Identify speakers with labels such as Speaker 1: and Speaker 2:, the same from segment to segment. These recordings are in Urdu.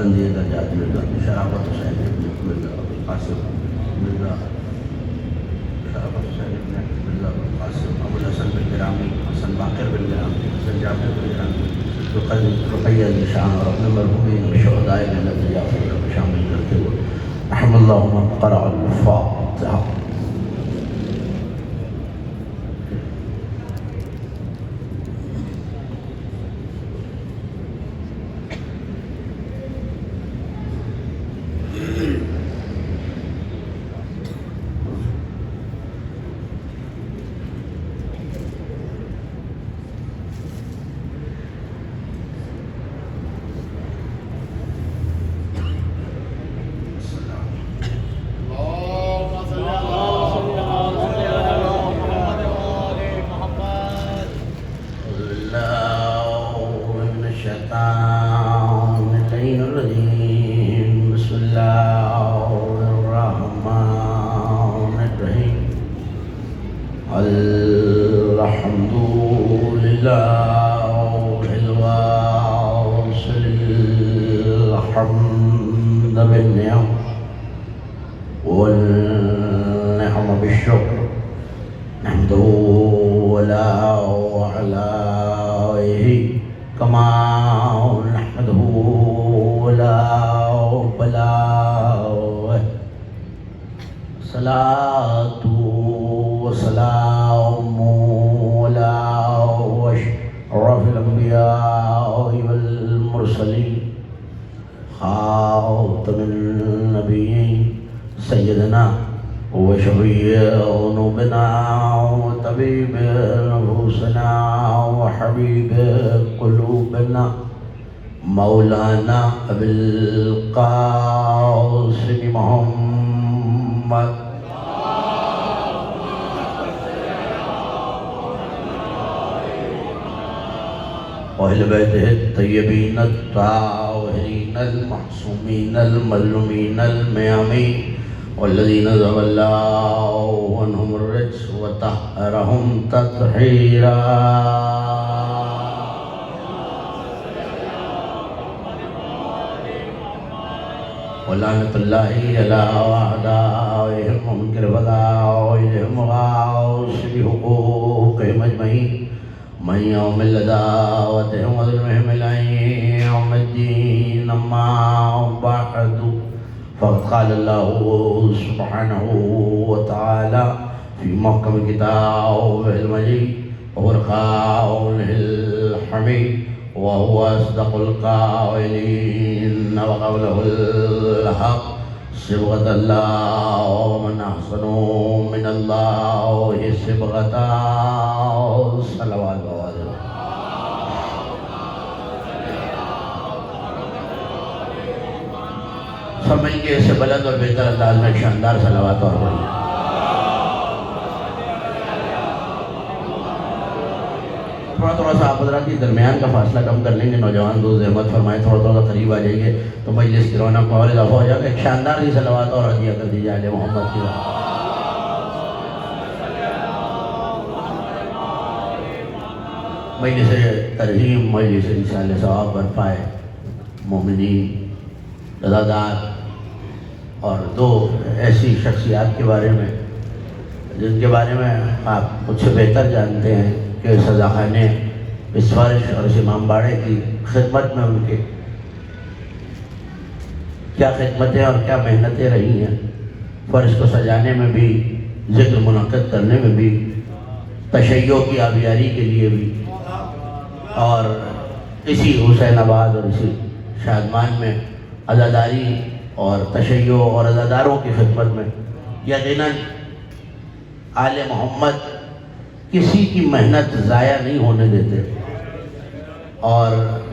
Speaker 1: بلندی درجات مرزا شرافت حسین ابن مرزا قاسم مرزا شرافت حسین ابن مرزا قاسم ابو الحسن بن گرامی حسن باقر بن گرامی حسن جعفر بن گرامی رقیہ علی شان اور اپنے مرحومین شہداء ملت جعفر کو شامل کرتے ہوئے رحم اللہ من قرأ الفاتحہ. مولانا ابو القاسم محمد وأهل بيته الطيبين الطاهرين المعصومين المظلومين الميامين والذين ذهب الله عنهم الرجس وطهرهم تطهيرا. ولعنة الله على أعدائهم ومنكر بلاءهم وغاصب حقوقهم أجمعين من يوم لداوتهم وظلمهم إلى يوم الدين. أما بعد فقد قال الله سبحانه وتعالى في محكم كتابه المجيد وفرقانه الحميد وهو أصدق القائلين وقوله الحق صبغة الله ومن أحسن من الله صبغة. صلوات وسلام. سمجھ کے اسے بلند اور بہتر انداز میں شاندار صلوات اور پڑھیں. تھوڑا سا آپ حضرات کے درمیان کا فاصلہ کم کر لیں گے. نوجوان دوست احمد فرمائے تھوڑا قریب آ جائیے تو مجلس کی رونق میں اور اضافہ ہو جائے گا. ایک شاندار سی صلوات اور عطیہ کر دیجیے آل محمد کی بات. مجلس ترحیم مجلس انشاءاللہ ثواب برپائے. مومنین رضادار اور دو ایسی شخصیات کے بارے میں جن کے بارے میں آپ مجھ سے بہتر جانتے ہیں کہ سزا خانے بسفارش اور اس امام باڑے کی خدمت میں ان کے کیا خدمتیں اور کیا محنتیں رہی ہیں. فرش کو سجانے میں بھی، ذکر منعقد کرنے میں بھی، تشیع کی آبیاری کے لیے بھی، اور اسی حسین آباد اور اسی شادمان میں عزاداری اور تشیع اور عزاداروں کی خدمت میں. یقیناً آل محمد کسی کی محنت ضائع نہیں ہونے دیتے، اور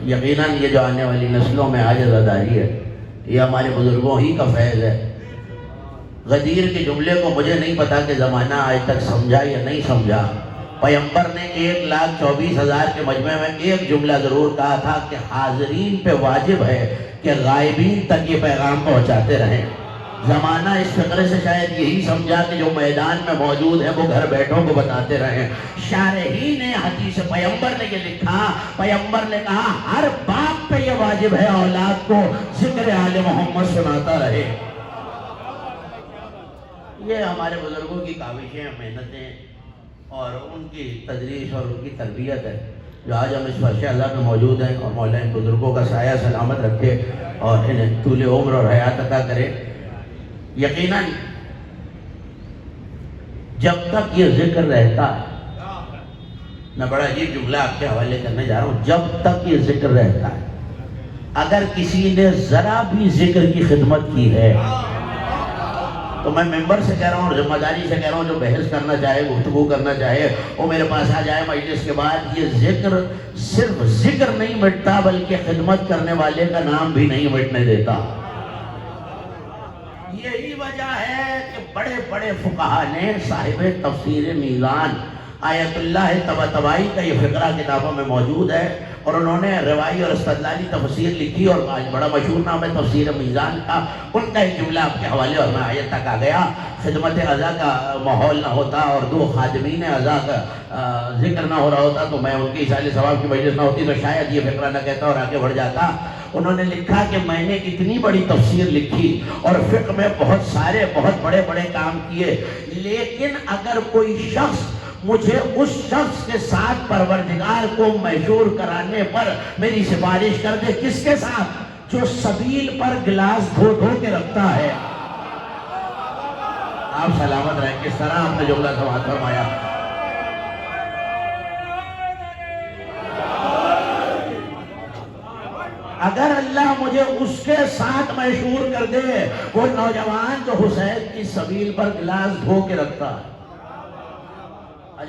Speaker 1: یقیناً یہ جو آنے والی نسلوں میں آج عزاداری ہے یہ ہمارے بزرگوں ہی کا فیض ہے. غدیر کے جملے کو مجھے نہیں پتا کہ زمانہ آج تک سمجھا یا نہیں سمجھا. پیغمبر نے 1,24,000 کے مجمع میں ایک جملہ ضرور کہا تھا کہ حاضرین پہ واجب ہے کہ غائبین تک یہ پیغام پہنچاتے رہیں. زمانہ اس فقرے سے شاید یہی سمجھا کہ جو میدان میں موجود ہیں وہ گھر بیٹھوں کو بتاتے رہیں۔ شارحین حدیث پیغمبر نے یہ لکھا، پیغمبر نے کہا ہر باپ پہ یہ واجب ہے اولاد کو ذکر آل محمد سناتا رہے۔ یہ ہمارے بزرگوں کی کاوشیں، محنتیں اور ان کی تدریس اور ان کی تربیت ہے جو آج ہم اس فرش اللہ میں موجود ہیں، اور مولا ان بزرگوں کا سایہ سلامت رکھے اور انہیں طول عمر اور حیات عطا کرے۔ یقیناً جب تک یہ ذکر رہتا ہے، میں بڑا عجیب جملہ آپ کے حوالے کرنے جا رہا ہوں، جب تک یہ ذکر رہتا ہے، اگر کسی نے ذرا بھی ذکر کی خدمت کی ہے تو میں ممبر سے کہہ رہا ہوں اور ذمہ داری سے کہہ رہا ہوں، جو بحث کرنا چاہے، گفتگو کرنا چاہے، وہ میرے پاس آ جائے مجلس کے بعد۔ یہ ذکر صرف ذکر نہیں مٹتا بلکہ خدمت کرنے والے کا نام بھی نہیں مٹنے دیتا۔ یہی وجہ ہے کہ بڑے بڑے فقہا نے، صاحب تفسیر میزان آیت اللہ طباطبائی کا یہ فقرہ کتابوں میں موجود ہے، اور انہوں نے روائی اور استدلالی تفسیر لکھی، اور آج بڑا مشہور نام ہے تفسیر میزان کا۔ ان کا ایک جملہ آپ کے حوالے، اور میں آیت تک آ گیا۔ خدمت عزا کا ماحول نہ ہوتا اور دو خادمین عزا کا ذکر نہ ہو رہا ہوتا تو میں ان کی اصال ثواب کی مجلس نہ ہوتی تو شاید یہ فقرہ نہ کہتا اور آگے بڑھ جاتا۔ انہوں نے لکھا کہ میں نے اتنی بڑی تفسیر لکھی اور فقہ میں بہت سارے بہت بڑے بڑے کام کیے، لیکن اگر کوئی شخص مجھے اس شخص کے ساتھ پروردگار کو محشور کرانے پر میری سفارش کر دے، کس کے ساتھ؟ جو سبیل پر گلاس دھو دھو کے رکھتا ہے۔ آپ سلامت رہیں۔ کس طرح آپ نے جملہ سماعت فرمایا؟ اگر اللہ مجھے اس کے ساتھ محشور کر دے، وہ نوجوان جو حسین کی سبیل پر گلاس دھو کے رکھتا ہے۔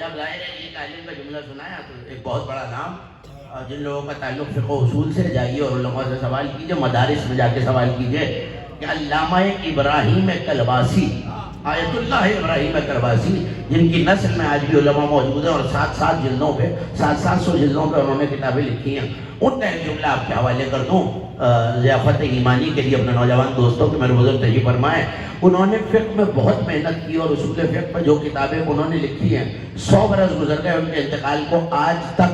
Speaker 1: جب ظاہر ہے یہ تعلیم کا جملہ سنایا تو ایک بہت بڑا نام، جن لوگوں کا تعلق فقہ و اصول سے، جائیے اور علماء سے سوال کیجئے، مدارس میں جا کے سوال کیجئے کہ علامہ ابراہیم کلباسی، آیت اللہ ابراہیم کلباسی، جن کی نسل میں آج بھی علماء موجود ہیں اور 700 جلدوں پہ 700 جلدوں پہ انہوں نے کتابیں لکھی ہیں، ان کا ایک جملہ آپ کے حوالے کر دوں ضیافت ایمانی کے لیے اپنے نوجوان دوستوں کے، میرے بزرگ تجیب فرمائے۔ انہوں نے فقہ میں بہت محنت کی اور اصول فقہ پر جو کتابیں انہوں نے لکھی ہیں، 100 برس گزر گئے ان کے انتقال کو، آج تک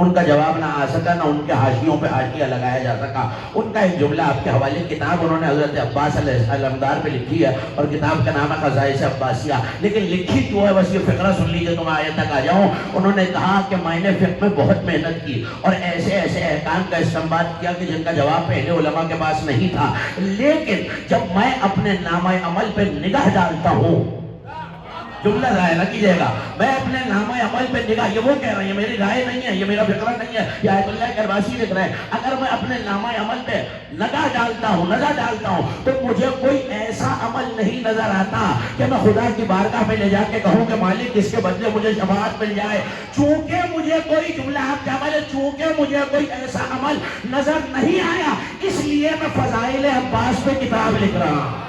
Speaker 1: ان کا جواب نہ آ سکا، نہ ان کے حاشیوں پہ حاشیہ لگایا جا سکا۔ ان کا ایک جملہ آپ کے حوالے، کتاب انہوں نے حضرت عباس علمدار پہ لکھی ہے اور کتاب کا نام ہے خصائص عباسیہ، لیکن لکھی کیوں ہے بس یہ فقرہ سن لیجیے تو میں آیت تک آ جاؤں۔ انہوں نے کہا کہ میں نے فقہ میں بہت محنت کی اور ایسے ایسے احکام کا استنباط کیا کہ جن کا جواب پہلے علماء کے پاس نہیں تھا، لیکن جب میں اپنے نامہ عمل پہ نگاہ ڈالتا ہوں، جملہ ضائع نہ کیجیے گا، میں اپنے نامہ عمل پہ نگاہ، یہ وہ کہہ رہے ہیں، یہ میری رائے نہیں ہے، یہ میرا فقرہ نہیں ہے، یہ آیت اللہ کلباسی لکھ رہے ہیں، اگر میں اپنے نامہ عمل پہ نظر ڈالتا ہوں تو مجھے کوئی ایسا عمل نہیں نظر آتا کہ میں خدا کی بارگاہ پہ لے جا کے کہوں کہ مالک اس کے بدلے مجھے شفاعت مل جائے۔ چونکہ مجھے کوئی جملہ آپ کا عمل ہے، چونکہ مجھے کوئی ایسا عمل نظر نہیں آیا، اس لیے میں فضائل عباس پہ کتاب لکھ رہا ہوں۔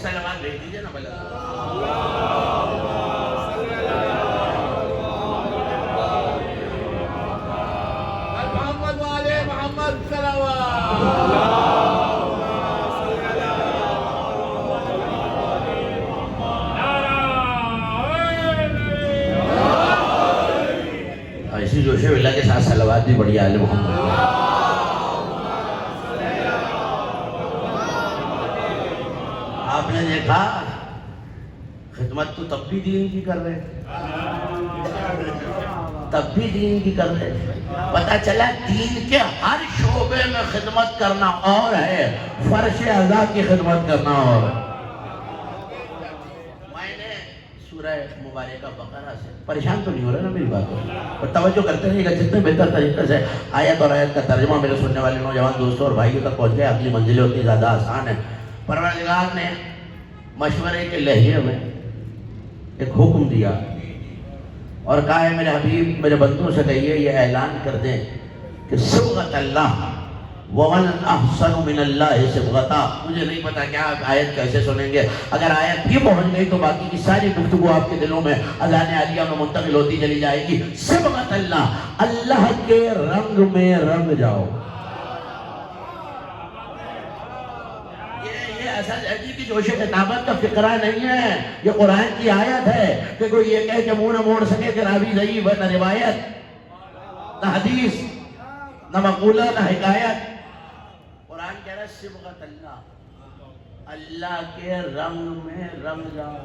Speaker 1: سلمان بھیج دیجئے نا بلا محمد والے محمد صلوات ایسی جوش اللہ کے ساتھ صلوات بھی بڑی آل محمد۔ آپ نے دیکھا خدمت تو تب بھی دین کی کر رہے، پتہ چلا دین کے ہر شعبے میں خدمت کرنا اور ہے، فرش عزا کی خدمت کرنا اور ہے۔ میں نے سورہ مبارکہ بقرہ سے پریشان تو نہیں ہو رہا نا میری بات اور توجہ کرتے رہیے گا، جتنے بہتر طریقے سے آیت اور آیت کا ترجمہ میرے سننے والے نوجوان دوستوں اور بھائیوں تک پہنچ گئے، اگلی منزلیں اتنی زیادہ آسان ہے۔ پروردگار نے مشورے کے لہجے میں ایک حکم دیا اور کہا ہے میرے حبیب میرے بندوں سے کہیے یہ اعلان کر دیں کہ صبغت اللہ وَمَنْ أَحْسَنُ مِنَ اللَّهِ صِبْغَةً. مجھے نہیں پتا کہ آپ آیت کیسے سنیں گے. اگر آیت بھی پہنچ گئی تو باقی کی ساری گفتگو آپ کے دلوں میں اذان عالیہ میں منتقل ہوتی چلی جائے گی. صبغۃ اللہ، اللہ کے رنگ میں رنگ جاؤ. یہ اصل عجیب کی جوش خطابت کا فقرہ نہیں ہے، یہ قرآن کی آیت ہے. کہ کوئی یہ کہے کہ منہ نہ موڑ سکے کہ راوی ضعیف ہے، نہ روایت نہ حدیث نہ مقولہ نہ حکایت. قرآن کہہ رہا ہے صبغۃ اللہ، اللہ کے رنگ میں رنگ جاؤ.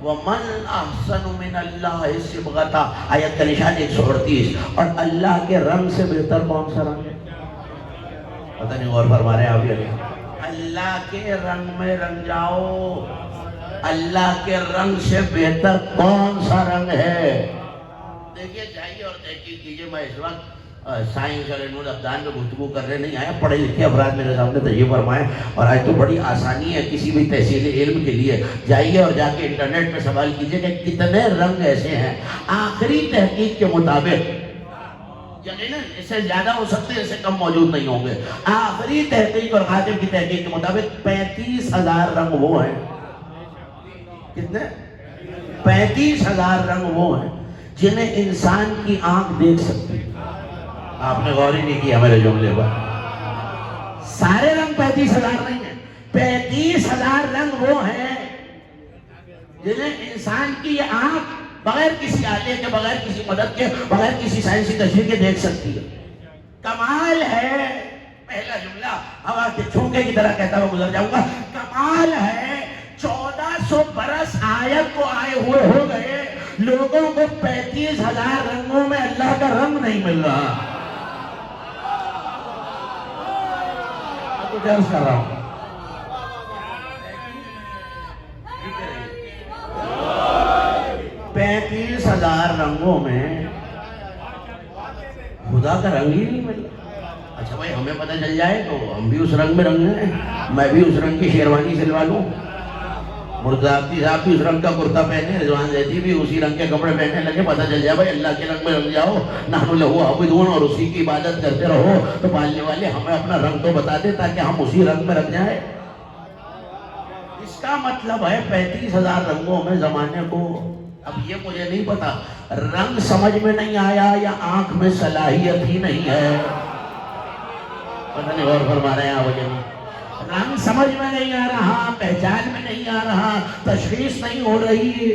Speaker 1: وَمَنْ أَحْسَنُ مِنَ اللَّهِ صِبْغَةً. آیت کا نشان 138. اور اللہ کے رنگ سے بہتر کون سا رنگ ہے؟ پتہ نہیں غور فرما رہے ہیں آپ یہ. اللہ کے رنگ میں رنگ جاؤ. اللہ کے رنگ سے بہتر کون سا رنگ ہے؟ دیکھیے جائیے اور تحقیق کیجیے. میں اس وقت سائنس اور علم الابدان میں گفتگو کرنے نہیں آیا. پڑھے لکھے افراد میرے سامنے تشریف فرمائیں. اور آج تو بڑی آسانی ہے کسی بھی تحصیل علم کے لیے. جائیے اور جا کے انٹرنیٹ میں سوال کیجیے کہ کتنے رنگ ایسے ہیں. آخری تحقیق کے مطابق یقیناً اس سے زیادہ ہو سکتے ہیں، اس سے کم موجود نہیں ہوں گے. آخری تحقیق اور خاتم کی تحقیق کے مطابق 35,000 رنگ وہ ہیں. کتنے؟ 35,000 رنگ وہ ہیں جنہیں انسان کی آنکھ دیکھ سکتی. آپ نے غور ہی نہیں کیا میرے جملے پر. سارے رنگ 35,000 نہیں ہیں. 35,000 رنگ وہ ہیں جنہیں انسان کی آنکھ بغیر کسی آلے کے، بغیر کسی مدد کے، بغیر کسی سائنسی تشریح کے دیکھ سکتی ہے. کمال ہے، پہلا جملہ ہوا کے جھونکے کی طرح کہتا ہوا گزر جاؤں گا. کمال ہے 1400 برس آیت کو آئے ہوئے ہو گئے، لوگوں کو 35,000 رنگوں میں اللہ کا رنگ نہیں مل رہا. آپ کو عرض کر رہا ہوں 35,000 رنگوں میں خدا کا رنگ ہی نہیں مل رہا. اچھا بھائی ہمیں پتہ چل جائے تو ہم بھی اس رنگ میں رنگ ہیں. میں بھی اس رنگ کی شیروانی سلوا لوں. مرزاقی صاحب بھی اس رنگ کا کرتا پہنے، رضوان زیدی بھی اسی رنگ کے کپڑے پہننے لگے. پتہ چل جائے بھائی اللہ کے رنگ میں رنگ جاؤ. نحن لہو عابدون، اور اسی کی عبادت کرتے رہو. تو پالنے والے ہمیں اپنا رنگ تو بتا دے تاکہ ہم اسی رنگ میں رنگ جائیں. اس کا مطلب ہے 35,000 رنگوں میں زمانے کو. اب یہ مجھے نہیں پتا رنگ سمجھ میں نہیں آیا یا آنکھ میں صلاحیت ہی نہیں ہے. پتہ نہیں غور فرما رہے ہیں آپ. وجہ رنگ سمجھ میں نہیں آ رہا، پہچان میں نہیں آ رہا، تشخیص نہیں ہو رہی.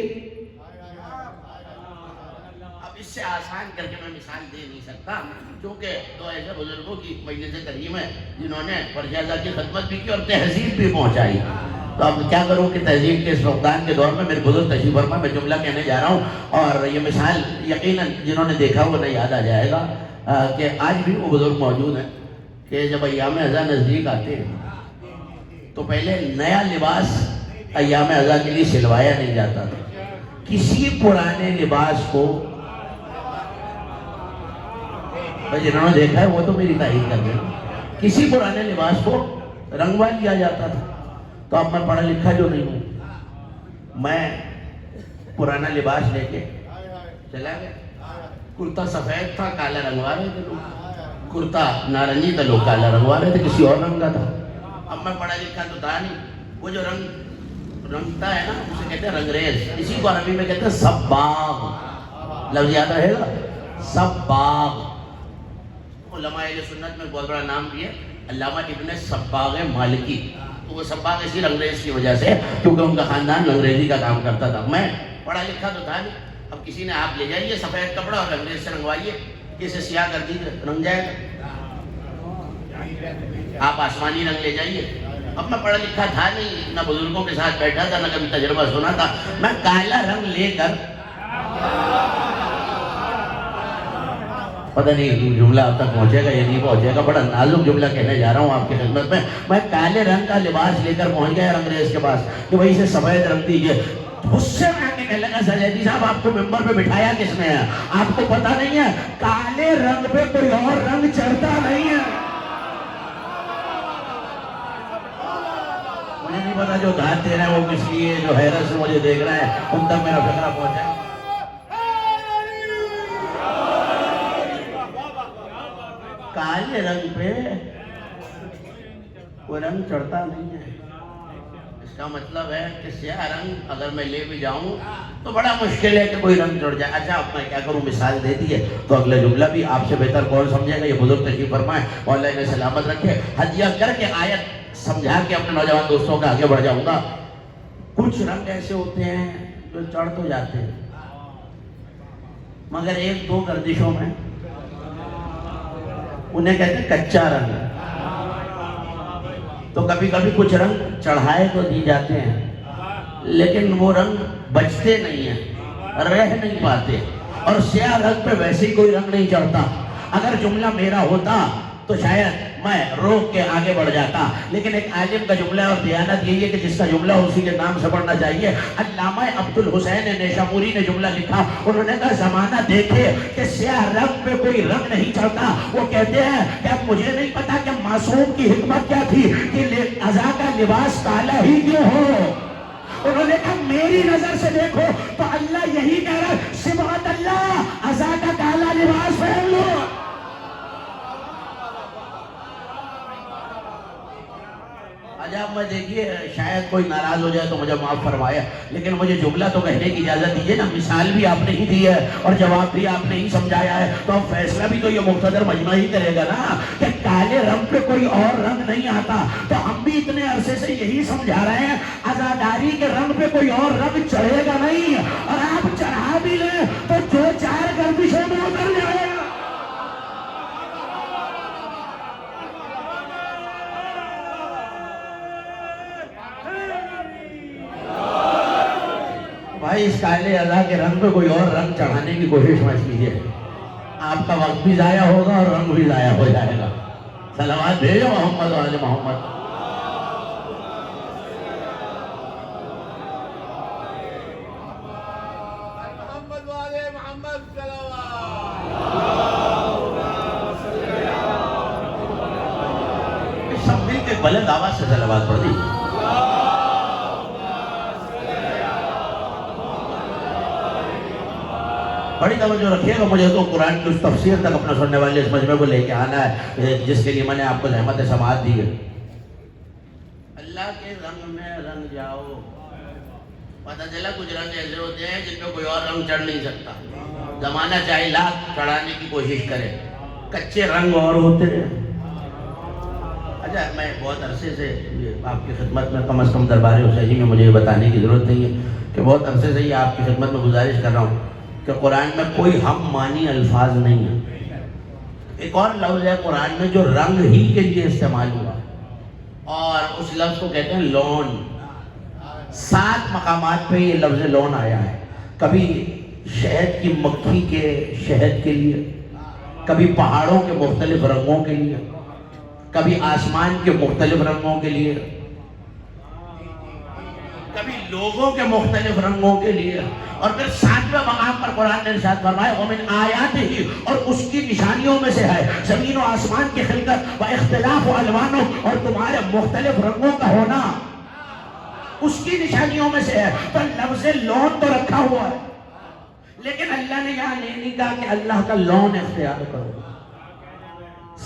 Speaker 1: اب اس سے آسان کر کے میں مثال دے نہیں سکتا کیونکہ دو ایسے بزرگوں کی مجلس کریم ہے جنہوں نے فرشادہ کی خدمت بھی کی اور تہذیب بھی پہنچائی. تو اب کیا کروں کہ تہذیب کے اس فقدان کے دور میں میرے بزرگ تشریف فرما. میں جملہ کہنے جا رہا ہوں اور یہ مثال یقیناً جنہوں نے دیکھا وہ انہیں یاد آ جائے گا کہ آج بھی وہ بزرگ موجود ہیں کہ جب ایام ازاں نزدیک آتے ہیں تو پہلے نیا لباس ایام ازاں کے لیے سلوایا نہیں جاتا تھا. کسی پرانے لباس کو جنہوں نے دیکھا ہے وہ تو میری تائید کر دیں. کسی پرانے لباس کو رنگوا لیا جاتا تھا. تو اب میں پڑھا لکھا جو نہیں ہوں، میں پرانا لباس لے کے چلا گیا. کرتا سفید تھا، کالا رنگوا رہے تھے لوگ. کرتا نارنجی تھا، لوگ کالا رنگوا رہے تھے، کسی اور رنگ کا تھا. اب میں پڑھا لکھا تو تھا نہیں. وہ جو رنگ رنگتا ہے نا اسے کہتے ہیں رنگریز. اسی کو عربی میں کہتے ہیں صباغ. لفظ یاد رہے گا، صباغ. علماء اہل سنت میں بہت بڑا نام بھی ہے علامہ ابن صباغ مالکی. تو وہ صباغ اسی رنگریز کی وجہ سے کیونکہ ان کا خاندان رنگریزی کا کام کرتا تھا. میں پڑھا لکھا تو تھا نہیں. اب کسی نے آپ لے جائیے سفید کپڑا اور رنگریز سے رنگوائیے، اسے سیاہ کر دیجیے، رنگ جائے گا. آپ آسمانی رنگ لے جائیے. اب میں پڑھا لکھا تھا نہیں، نہ بزرگوں کے ساتھ بیٹھا تھا، نہ کبھی تجربہ سنا تھا. میں کالا رنگ لے کر پتہ نہیں جملہ آپ تک پہنچے گا یا نہیں پہنچے گا، بڑا نازک جملہ کہنے جا رہا ہوں آپ کی خدمت میں. میں کالے رنگ کا لباس لے کر پہنچ گیا رنگریز کے پاس کہ بھائی اسے سفید رنگ دیجیے. اس سے میں کہنے لگا سجادی صاحب آپ کو ممبر پہ بٹھایا کس نے ہے؟ آپ کو پتہ نہیں ہے کالے رنگ پہ کوئی اور رنگ چڑھتا نہیں ہے. مجھے نہیں پتا جو دھات دے رہے ہیں وہ کس لیے، جو حیرت سے مجھے دیکھ رہے ہیں ان تک میرا فکرہ پہنچا ہے. کالے کالے رنگ پہ کوئی رنگ چڑھتا نہیں ہے. اس کا مطلب ہے کہ سیاہ رنگ اگر میں لے بھی جاؤں تو بڑا مشکل ہے کہ کوئی رنگ چڑھ جائے. اچھا اب میں کیا کروں, مثال دے دی ہے تو اگلا جملہ بھی آپ سے بہتر کون سمجھے گا. یہ بزرگ تشریف فرمائیں, مولا انہیں سلامت رکھے. ہدیہ کر کے آیت سمجھا کے اپنے نوجوان دوستوں کا آگے بڑھ جاؤں گا. کچھ رنگ ایسے ہوتے ہیں جو چڑھ تو جاتے ہیں مگر ایک دو گردشوں میں, انہیں کہتے ہیں کچا رنگ. تو کبھی کبھی کچھ رنگ چڑھائے تو دی جاتے ہیں لیکن وہ رنگ بچتے نہیں ہیں, رہ نہیں پاتے. اور سیاہ رنگ پہ ویسے ہی کوئی رنگ نہیں چڑھتا. اگر جملہ میرا ہوتا تو شاید میں روک کے آگے بڑھ جاتا, لیکن ایک عالم کا جملہ ہے اور دیانت یہی ہے کہ جس کا جملہ اسی کے نام سے پڑھنا چاہیے. علامہ عبدالحسین نیشابوری نے جملہ لکھا, انہوں نے کہا زمانہ دیکھے کہ سیاہ رنگ پہ کوئی رنگ نہیں چڑھتا. وہ کہتے ہیں کہ اب مجھے نہیں پتا کہ معصوم کی حکمت کیا تھی کہ عزا کا لباس کالا ہی کیوں ہو. انہوں نے کہا میری نظر سے دیکھو تو اللہ یہی کہہ رہا ہے, صبغت اللہ, عزا کا کالا لباس پہن لو. عجب میں دیکھیے شاید کوئی ناراض ہو جائے تو مجھے معاف فرمایا, لیکن مجھے جملہ تو کہنے کی اجازت دیجیے نا. مثال بھی آپ نے ہی دی ہے اور جواب بھی آپ نے ہی سمجھایا ہے, تو اب فیصلہ بھی تو یہ مقتدر مجمع ہی کرے گا نا کہ کالے رنگ پہ کوئی اور رنگ نہیں آتا. تو ہم بھی اتنے عرصے سے یہی سمجھا رہے ہیں عزاداری کے رنگ پہ کوئی اور رنگ چڑھے گا نہیں, اور آپ چڑھا بھی لیں تو جو چار گردشوں میں اتر جائے گا. بھائی اس کالے عزا کے رنگ پہ کوئی اور رنگ چڑھانے کی کوشش مت کیجیے, آپ کا وقت بھی ضائع ہوگا اور رنگ بھی ضائع ہو جائے گا. صلوات بھیجو محمد و آل محمد.
Speaker 2: محمد و آل محمد
Speaker 1: سب مل کے بلند آواز سے صلوات پڑھ دی. بڑی توجہ رکھیے گا, مجھے تو قرآن کی اس تفسیر تک اپنا سننے والے اس مجمع کو لے کے آنا ہے جس کے لیے میں نے آپ کو زحمت سماعت دی ہے. اللہ کے رنگ میں رنگ جاؤ. پتہ چلا کچھ رنگ ایسے ہوتے ہیں جن میں کوئی اور رنگ چڑھ نہیں سکتا. زمانہ چاہے لاکھ چڑھانے کی کوشش کرے, کچے رنگ اور ہوتے ہیں. اچھا میں بہت عرصے سے آپ کی خدمت میں, کم از کم دربار حسینی میں مجھے یہ بتانے کی ضرورت نہیں ہے کہ بہت عرصے سے یہ آپ کی خدمت میں گزارش کر رہا ہوں کہ قرآن میں کوئی ہم معنی الفاظ نہیں ہے. ایک اور لفظ ہے قرآن میں جو رنگ ہی کے لیے استعمال ہوا, اور اس لفظ کو کہتے ہیں لون. 7 مقامات پہ یہ لفظ لون آیا ہے. کبھی شہد کی مکھی کے شہد کے لیے, کبھی پہاڑوں کے مختلف رنگوں کے لیے, کبھی آسمان کے مختلف رنگوں کے لیے, کبھی لوگوں کے مختلف رنگوں کے لیے, اور پھر 7ویں مقام پر قرآن نے ارشاد فرمایا وَمِنْ آیاتِهِ, اور اس کی نشانیوں میں سے ہے زمین و آسمان کی خلقت و اختلاف و الوانوں, اور تمہارے مختلف رنگوں کا ہونا اس کی نشانیوں میں سے ہے. تو لفظ لون تو رکھا ہوا ہے, لیکن اللہ نے یہاں نہیں کہا کہ اللہ کا لون اختیار کرو.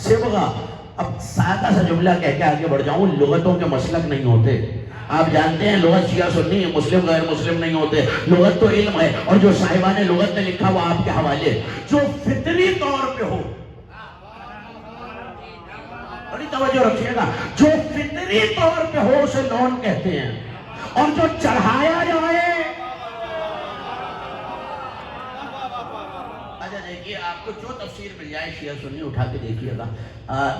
Speaker 1: صبغہ, اب سادہ سا جملہ کہہ کے آگے بڑھ جاؤں, لغتوں کے مسلک نہیں ہوتے. آپ جانتے ہیں لغت شیعہ سنی, مسلم غیر مسلم نہیں ہوتے. لغت تو علم ہے, اور جو صاحبان لغت نے لکھا وہ آپ کے حوالے. جو فطری طور پہ ہو, بڑی توجہ رکھیے گا, جو فطری طور پہ ہو اسے لون کہتے ہیں, اور جو چڑھایا جائے. اچھا دیکھیے, آپ کو جو تفسیر مل جائے شیعہ سنی اٹھا کے دیکھیے گا.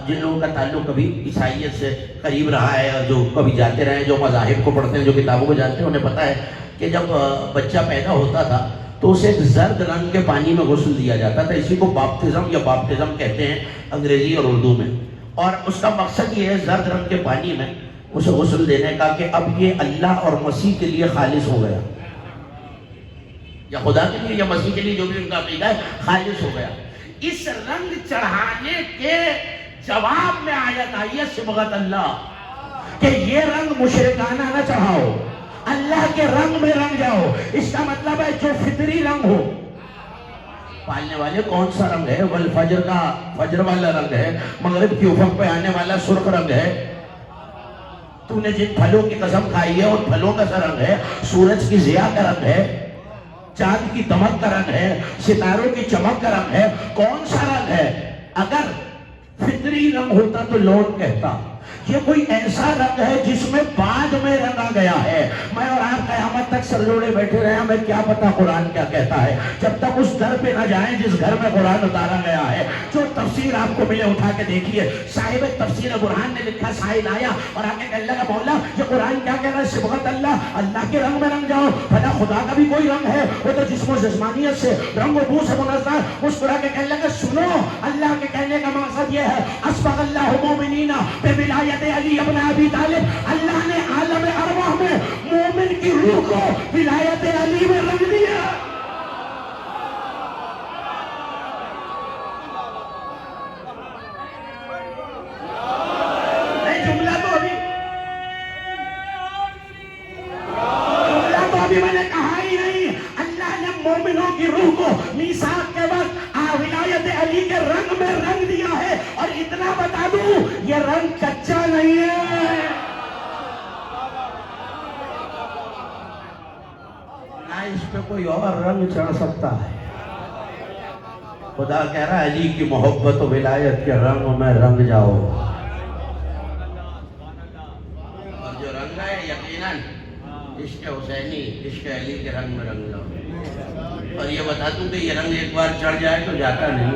Speaker 1: جن لوگوں کا تعلق کبھی عیسائیت سے قریب رہا ہے, اور جو کبھی جاتے رہے ہیں, جو مذاہب کو پڑھتے ہیں, جو کتابوں کو جانتے ہیں, انہیں پتا ہے کہ جب بچہ پیدا ہوتا تھا تو اسے ایک زرد رنگ کے پانی میں غسل دیا جاتا تھا. اسی کو باپتزم یا باپٹزم کہتے ہیں انگریزی اور اردو میں. اور اس کا مقصد یہ ہے زرد رنگ کے پانی میں اسے غسل دینے کا کہ اب یہ اللہ اور مسیح کے لیے خالص ہو گیا, یا خدا کے لیے یا مسیح کے لیے, جو بھی ان کا عقیدہ ہے, خالص ہو گیا. اس رنگ چڑھانے کے جواب میں آیت آئی ہے صبغت اللہ, کہ یہ رنگ مشرکانہ نہ چڑھاؤ, اللہ کے رنگ میں رنگ جاؤ. اس کا مطلب ہے جو فطری رنگ ہو, پالنے والے کون سا رنگ ہے؟ والفجر کا فجر والا رنگ ہے، مغرب کی افق پہ آنے والا سرخ رنگ ہے۔ تو نے جن پھلوں کی قسم کھائی ہے ان پھلوں کا رنگ ہے، سورج کی ضیاء کا رنگ ہے، چاند کی دمک کا رنگ ہے، ستاروں کی چمک کا رنگ ہے، کون سا رنگ ہے؟ اگر فطری رنگ ہوتا تو لوٹ کہتا، یہ کوئی ایسا رنگ ہے جس میں بعد میں رنگا گیا ہے۔ میں اور آپ قیامت تک سر جوڑے بیٹھے رہے ہیں، ہمیں کیا پتا قرآن کیا کہتا ہے، جب تک اس در پہ نہ جائیں جس گھر میں قرآن اتارا گیا ہے۔ جو تفسیر آپ کو ملے اٹھا کے دیکھیے، صاحب تفسیر برہان نے لکھا، سائل آیا اور آگے کہنے لگا مولا یہ قرآن کیا کہہ رہا ہے؟ صبغت اللہ، اللہ کے رنگ میں رنگ جاؤ، بھلا خدا کا بھی کوئی رنگ ہے؟ وہ تو جسم و جسمانیت سے، رنگ و بو سے منزہ۔ مسکرا کے کہنے لگا سنو، اللہ کے کہنے کا مقصد یہ ہے اسبغ اللہ مومنین بولایت علی ابن ابی طالب، اللہ نے عالم ارواح میں مومن کی روح کو ولایت علی میں رنگ دیا۔ جملہ تو ابھی میں نے کہا ہی نہیں۔ اللہ نے مومنوں کی روح کو میثاق کے وقت ولایت علی کے رنگ میں رنگ دیا ہے، اور اتنا بتا دوں یہ رنگ کچا نہیں ہے، نہ اس پہ کوئی اور رنگ چڑھ سکتا ہے۔ خدا کہہ رہا ہے علی کی محبت و ولایت کے رنگ میں رنگ جاؤ، اور جو رنگ ہے یقیناً عشق حسینی، عشق علی کے رنگ میں رنگ جاؤ۔ اور یہ بتا دوں کہ یہ رنگ ایک بار چڑھ جائے تو جاتا نہیں،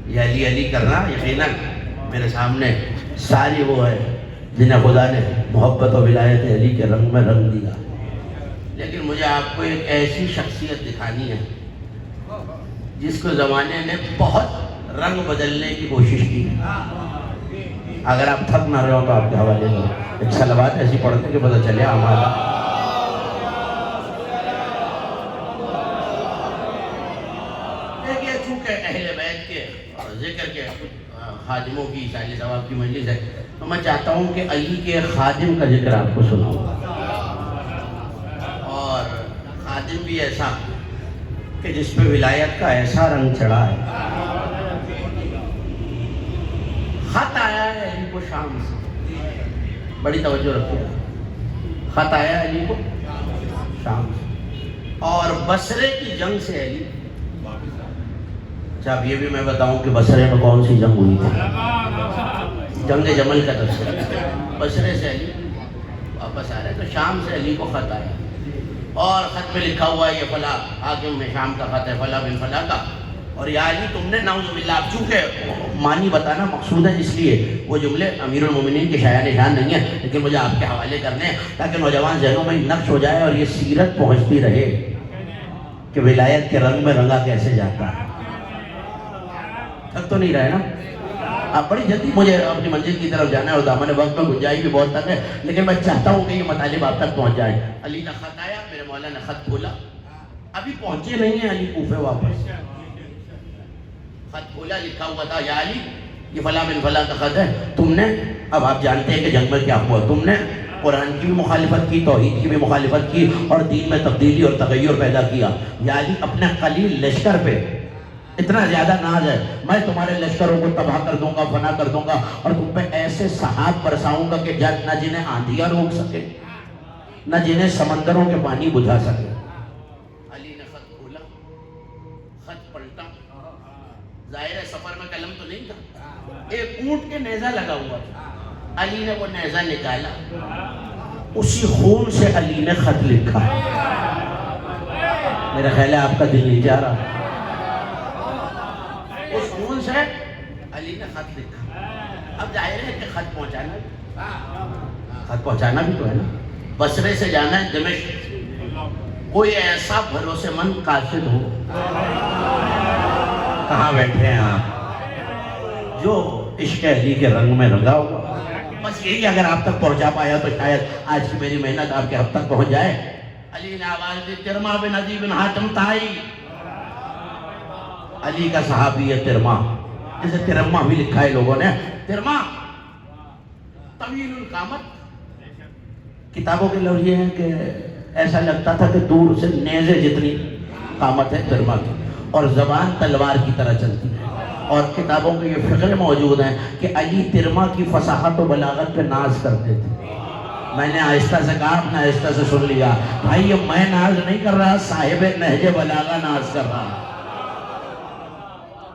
Speaker 1: یہ علی علی کرنا یقیناً میرے سامنے ساری وہ ہے جنہیں خدا نے محبت و ولایت علی کے رنگ میں رنگ دیا۔ لیکن مجھے آپ کو ایک ایسی شخصیت دکھانی ہے جس کو زمانے نے بہت رنگ بدلنے کی کوشش کی۔ اگر آپ تھک نہ رہے ہو تو آپ کے حوالے میں ایک صلوات ایسی پڑھتے کہ پتہ چلے ہمارا۔ دیکھیے چونکہ اہل بیت کے ذکر کے خادموں کی سالی ثواب کی مجلس ہے تو میں چاہتا ہوں کہ علی کے خادم کا ذکر آپ کو سناؤں، اور خادم بھی ایسا کہ جس پہ ولایت کا ایسا رنگ چڑھا ہے۔ خط آیا ہے علی کو شام سے، بڑی توجہ رکھیے، خط آیا ہے علی کو شام سے، اور بصرے کی جنگ سے علی، اچھا اب یہ بھی میں بتاؤں کہ بصرے میں کون سی جنگ ہوئی تھی؟ جنگ جمل کا تفسیر۔ بصرے سے علی واپس آ رہے تو شام سے علی کو خط آیا، اور خط میں لکھا ہوا ہے یہ فلاں حاکم میں شام کا خط ہے فلاں بن فلاں کا، اور یا علی تم نے نعوذ باللہ، اب چونکہ معنی بتانا مقصود ہے اس لیے وہ جملے امیر المومنین کے شایع نشان نہیں ہیں، لیکن مجھے آپ کے حوالے کرنے ہیں تاکہ نوجوان ذہنوں میں نقش ہو جائے اور یہ سیرت پہنچتی رہے کہ ولایت کے رنگ میں رنگا کیسے جاتا ہے۔ تک تو نہیں رہے نا؟ اب بڑی جلدی مجھے اپنی منزل کی طرف جانا ہے اور دامن وقت میں گنجائش بھی بہت تک ہے، لیکن میں چاہتا ہوں کہ یہ مطالب آپ تک پہنچ جائے۔ علی کا خط آیا، میرے مولا نے خط کھولا، ابھی پہنچے نہیں ہیں علی کوفے واپس، خط کھولا، لکھا ہوا تھا یا علی یہ فلاں بن فلاں کا خط ہے، تم نے، اب آپ جانتے ہیں کہ جنگ میں کیا ہوا، تم نے قرآن کی بھی مخالفت کی، توحید کی بھی مخالفت کی، اور دین میں تبدیلی اور تغیر پیدا کیا۔ یا علی اپنے قلیل لشکر پہ اتنا زیادہ ناز ہے، میں تمہارے لشکروں کو تباہ کر دوں گا، فنا کر دوں گا، اور تم پہ ایسے سحاب برساؤں گا کہ نہ جنہیں آندھیاں روک سکے، نہ جنہیں سمندروں کے پانی بجھا سکے۔ علی نے خط کھولا، خط پلٹا، ظاہر ہے سفر میں قلم تو نہیں تھا، ایک اونٹ کے نیزہ لگا ہوا تھا، علی نے وہ نیزہ نکالا، اسی خون سے علی نے خط لکھا۔ میرا خیال ہے آپ کا دل نہیں جا رہا، اس خون سے علی نے خط لکھا۔ اب ظاہر ہے کہ خط پہنچانا بھی تو ہے نا، بصرے سے جانا ہے دمشق، کوئی ایسا بھروسے مند قاصد ہو، کہاں بیٹھے ہیں آپ، جو عشق علی کے رنگ میں رنگا ہوا، بس یہی اگر آپ تک پہنچا پایا تو شاید آج کی میری محنت آپ کے حد تک پہنچ جائے۔ علی نے آواز دی، ترما بن عدی بن حاتم تائی، علی کا صحابی ہے ترما، جسے ترما بھی لکھا ہے لوگوں نے، ترما طویل القامت، کتابوں کے لفظ یہ ہیں کہ ایسا لگتا تھا کہ دور سے نیزے جتنی قامت ہے ترما کی، اور زبان تلوار کی طرح چلتی ہے۔ اور کتابوں کے یہ فقرے موجود ہیں کہ علی ترما کی فصاحت و بلاغت پہ ناز کرتے تھے۔ میں نے آہستہ سے کہا، اپنا آہستہ سے سن لیا، بھائی یہ میں ناز نہیں کر رہا، صاحب نہج بلاغہ ناز کر رہا۔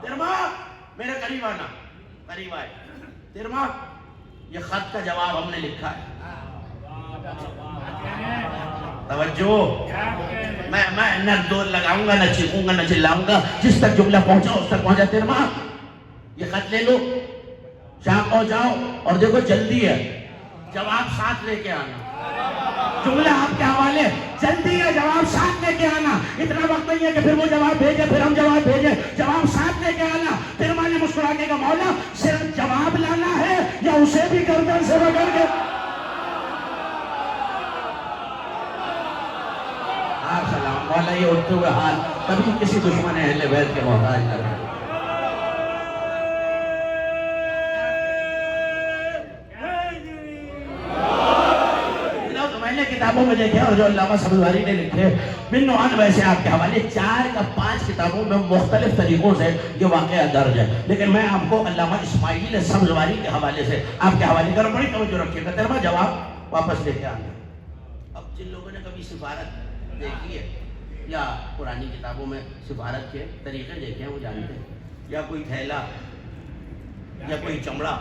Speaker 1: ترما میرے قریب آنا، قریب آئے۔ ترما یہ خط کا جواب ہم نے لکھا ہے، توجہ، میں نہ دور لگاؤں گا، نہ چیخوں گا، نہ چلاؤں گا، جس تک جملہ پہنچا اس تک پہنچا۔ ترما یہ خط لے لو، جہاں پہنچاؤ، اور دیکھو جلدی ہے، جواب ساتھ لے کے آنا۔ جملہ آپ کے حوالے، جلدی ہے، جواب ساتھ لے کے آنا۔ اتنا وقت نہیں ہے کہ پھر وہ جواب بھیجے پھر ہم جواب بھیجے، جواب ساتھ لے کے آنا۔ ترما نے مسکرا کے کہا، مولا صرف جواب لانا ہے یا اسے بھی گردن سے رگڑ کے؟ سلام مولا، یہ اٹھتے ہوئے حال کبھی کسی دشمن اہل بیت کے محتاج نہ رہے۔ میں نے کتابوں میں دیکھے، اور جو علامہ سبزواری نے لکھے بن نعمان ویسے آپ کے حوالے 4 یا 5 کتابوں میں مختلف طریقوں سے یہ واقعہ درج ہے، لیکن میں آپ کو علامہ اسماعیل سبزواری کے حوالے سے آپ کے حوالے کروں، بڑی توجہ رکھیے گا۔ ترما جواب واپس لے کے آنا۔ اب جن لوگوں نے کبھی سفارت دیکھی ہے یا پرانی کتابوں میں سفارت کے طریقے دیکھے ہیں وہ جانتے ہیں، یا کوئی تھیلا یا کوئی چمڑا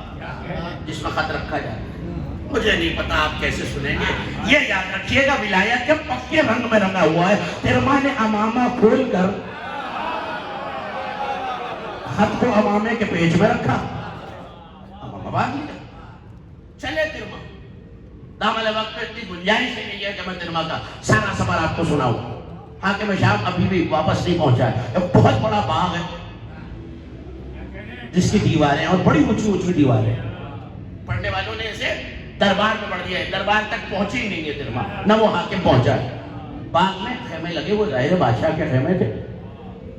Speaker 1: جس میں خط رکھا جاتا ہے، مجھے نہیں پتا آپ کیسے سنیں گے، یہ یاد رکھیے گا ولایت کے پکے رنگ میں رنگا ہوا ہے۔ ترما نے امامہ کھول کر خط کو امامے کے پیج میں رکھا، امامہ باندھ لیا، چلے ترما۔ دامن وقت پہ اتنی گنجائش نہیں ہے کہ میں ترما کا سارا سفر آپ کو سناؤں۔ حاکم شام ابھی بھی واپس نہیں پہنچا ہے۔ ایک بہت بڑا باغ ہے جس کی دیواریں اور بڑی اونچی اونچی دیواریں، پڑھنے والوں نے اسے دربار میں پڑھ دیا ہے، دربار تک پہنچی ہی نہیں ہے ترما، نہ وہ حاکم پہنچا ہے۔ باغ میں خیمے لگے، وہ ظاہر بادشاہ کے خیمے تھے،